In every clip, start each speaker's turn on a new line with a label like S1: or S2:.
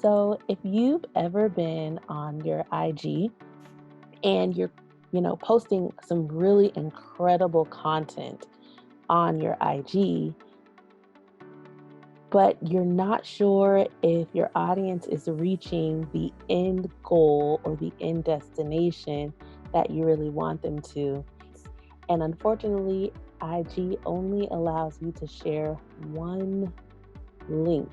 S1: So if you've ever been on your IG and you're, posting some really incredible content on your IG, but you're not sure if your audience is reaching the end goal or the end destination that you really want them to. And unfortunately, IG only allows you to share one link.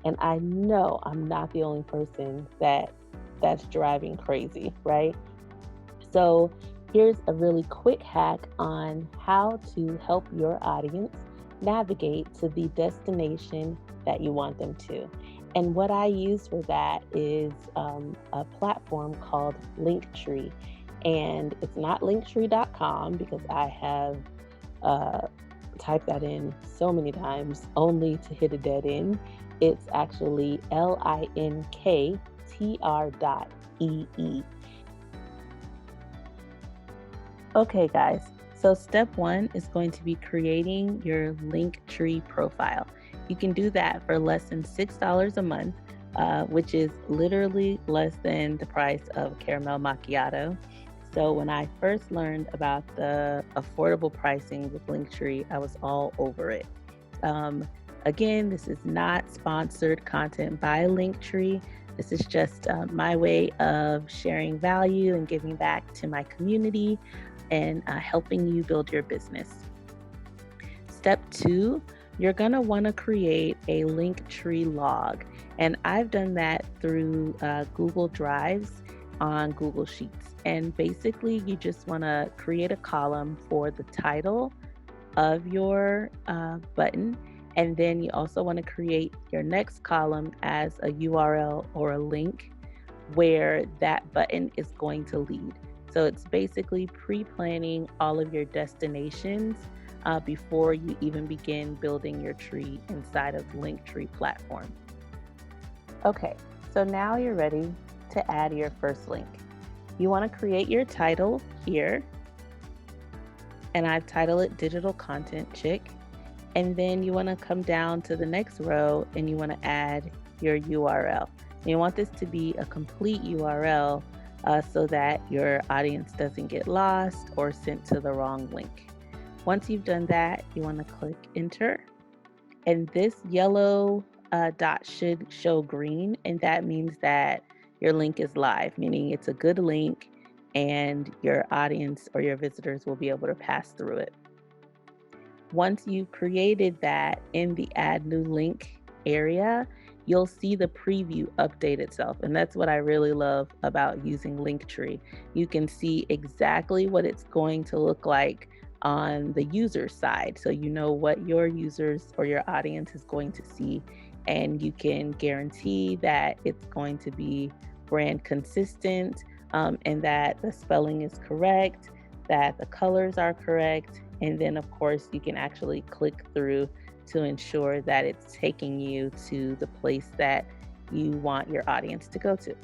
S1: And I know I'm not the only person that's driving crazy, right? So, here's a really quick hack on how to help your audience navigate to the destination that you want them to. And what I use for that is a platform called Linktree. And it's not linktree.com because I have uh, typed that in so many times only to hit a dead end. It's actually linktr.ee. Okay, guys. So, step one is going to be creating your Linktree profile. You can do that for less than $6 a month, which is literally less than the price of caramel macchiato. So, when I first learned about the affordable pricing with Linktree, I was all over it. Um, Again, this is not sponsored content by Linktree. This is just my way of sharing value and giving back to my community and helping you build your business. Step two, you're going to want to create a Linktree log. And I've done that through Google Drives on Google Sheets. And basically, you just want to create a column for the title of your button. And then you also want to create your next column as a URL or a link where that button is going to lead. So it's basically pre-planning all of your destinations before you even begin building your tree inside of the Linktree platform. Okay, so now you're ready to add your first link. You want to create your title here, and I've titled it Digital Content Chick. And then you want to come down to the next row and you want to add your URL. And you want this to be a complete URL so that your audience doesn't get lost or sent to the wrong link. Once you've done that, you want to click enter. And this yellow dot should show green. And that means that your link is live, meaning it's a good link and your audience or your visitors will be able to pass through it. Once you've created that in the add new link area, you'll see the preview update itself. And that's what I really love about using Linktree. You can see exactly what it's going to look like on the user side. So you know what your users or your audience is going to see. And you can guarantee that it's going to be brand consistent and that the spelling is correct, that the colors are correct. And then, of course, you can actually click through to ensure that it's taking you to the place that you want your audience to go to.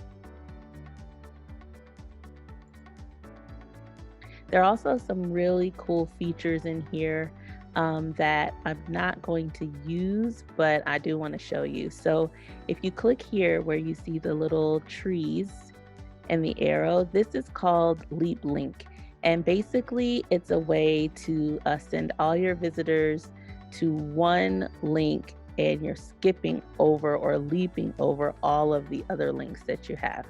S1: There are also some really cool features in here that I'm not going to use, but I do want to show you. So if you click here where you see the little trees and the arrow, this is called Leap Link. And basically, it's a way to send all your visitors to one link and you're skipping over or leaping over all of the other links that you have.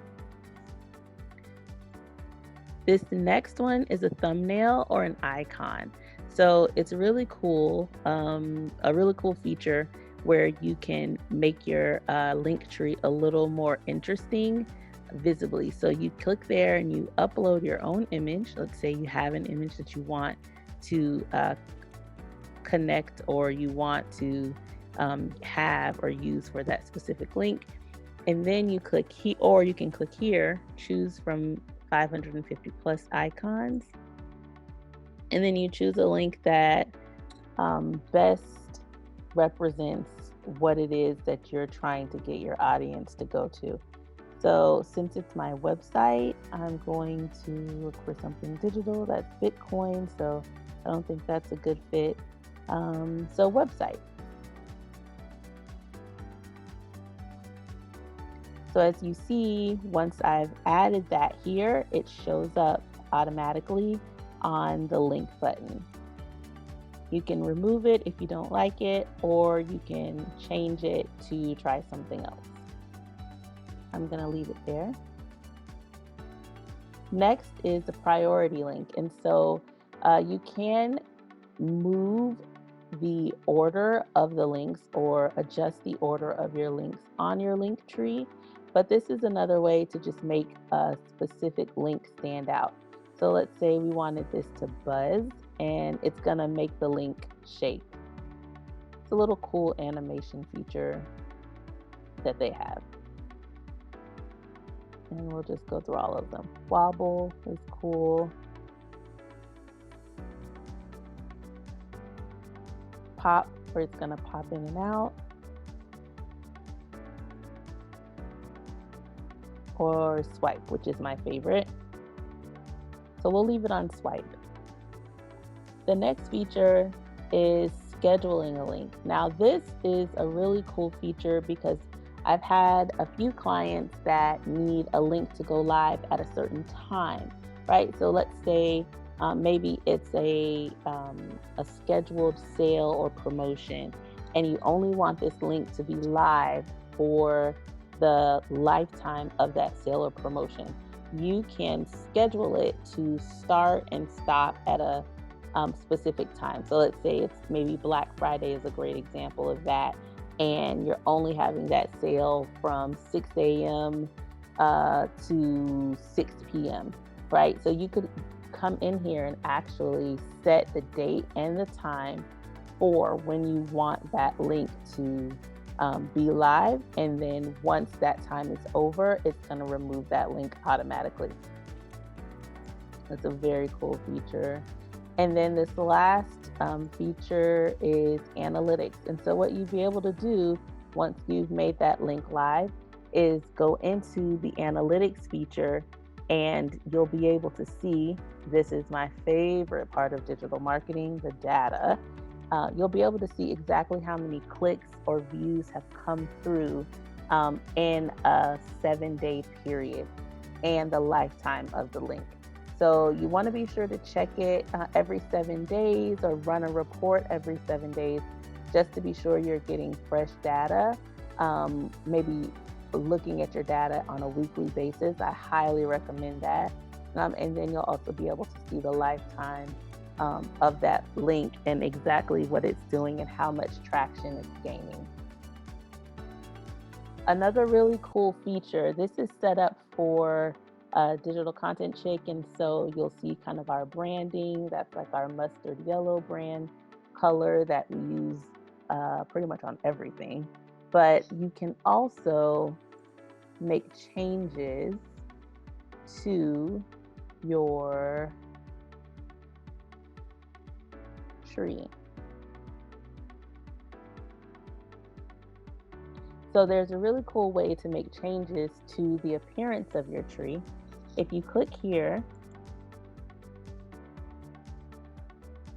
S1: This next one is a thumbnail or an icon. So it's really cool, a really cool feature where you can make your link tree a little more interesting visibly. So you click there and you upload your own image. Let's say you have an image that you want to connect or you want to have or use for that specific link. And then you click here, or you can click here, choose from 550 plus icons. And then you choose a link that best represents what it is that you're trying to get your audience to go to. So since it's my website, I'm going to look for something digital that's Bitcoin. So I don't think that's a good fit. So website. So as you see, once I've added that here, it shows up automatically on the link button. You can remove it if you don't like it, or you can change it to try something else. I'm going to leave it there. Next is the priority link. And so you can move the order of the links or adjust the order of your links on your link tree. But this is another way to just make a specific link stand out. So let's say we wanted this to buzz, and it's going to make the link shake. It's a little cool animation feature that they have. And we'll just go through all of them. Wobble is cool. Pop, where it's going to pop in and out. Or swipe, which is my favorite. So we'll leave it on swipe. The next feature is scheduling a link. Now this is a really cool feature because I've had a few clients that need a link to go live at a certain time, right? So let's say maybe it's a scheduled sale or promotion, and you only want this link to be live for the lifetime of that sale or promotion. You can schedule it to start and stop at a specific time. So let's say it's maybe Black Friday is a great example of that, and you're only having that sale from 6 a.m. To 6 p.m., right? So you could come in here and actually set the date and the time for when you want that link to be live, and then once that time is over, it's going to remove that link automatically. That's a very cool feature. And then this last feature is analytics. And so what you'd be able to do once you've made that link live is go into the analytics feature, and you'll be able to see, this is my favorite part of digital marketing, the data. You'll be able to see exactly how many clicks or views have come through in a 7-day period and the lifetime of the link. So you want to be sure to check it every 7 days or run a report every 7 days just to be sure you're getting fresh data. Maybe looking at your data on a weekly basis. I highly recommend that. And then you'll also be able to see the lifetime of that link and exactly what it's doing and how much traction it's gaining. Another really cool feature, this is set up for Digital Content Chick, and so you'll see kind of our branding. That's like our mustard yellow brand color that we use pretty much on everything. But you can also make changes to your tree. So there's a really cool way to make changes to the appearance of your tree. If you click here,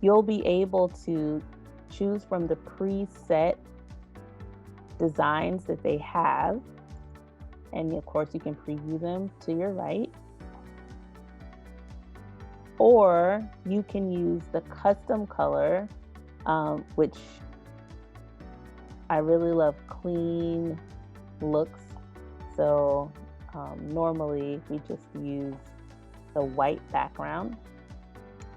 S1: you'll be able to choose from the preset designs that they have. And of course, you can preview them to your right. Or you can use the custom color, which I really love clean looks. So normally we just use the white background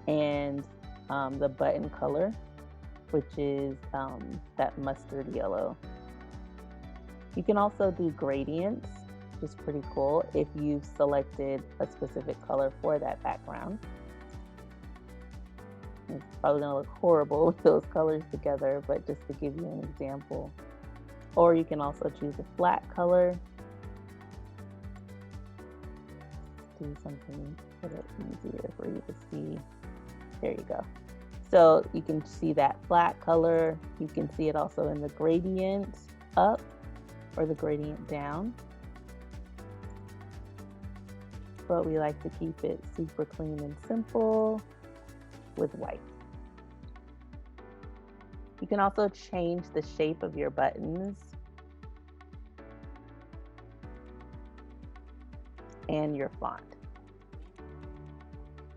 S1: and the button color, which is that mustard yellow. You can also do gradients, which is pretty cool if you've selected a specific color for that background. It's probably gonna look horrible with those colors together, but just to give you an example. Or you can also choose a flat color. Do something a little easier for you to see. There you go. So you can see that flat color. You can see it also in the gradient up or the gradient down. But we like to keep it super clean and simple with white. You can also change the shape of your buttons. and your font.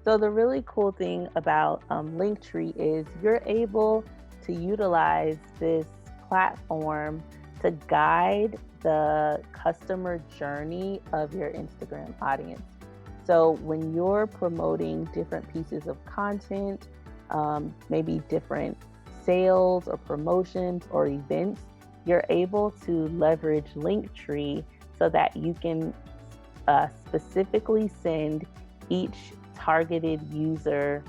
S1: So the really cool thing about Linktree is you're able to utilize this platform to guide the customer journey of your Instagram audience. So when you're promoting different pieces of content, maybe different sales or promotions or events, you're able to leverage Linktree so that you can specifically send each targeted user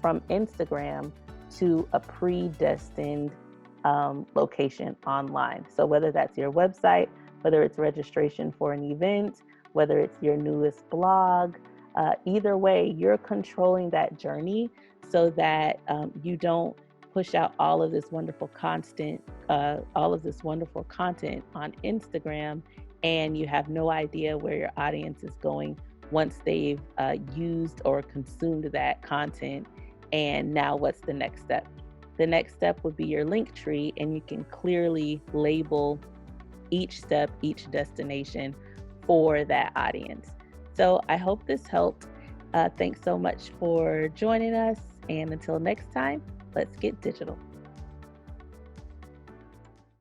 S1: from Instagram to a predestined location online. So whether that's your website, whether it's registration for an event, whether it's your newest blog, either way, you're controlling that journey so that you don't push out all of this wonderful content on Instagram, and you have no idea where your audience is going once they've used or consumed that content. And now what's the next step? The next step would be your link tree, and you can clearly label each step, each destination for that audience. So I hope this helped. Thanks so much for joining us. And until next time, let's get digital.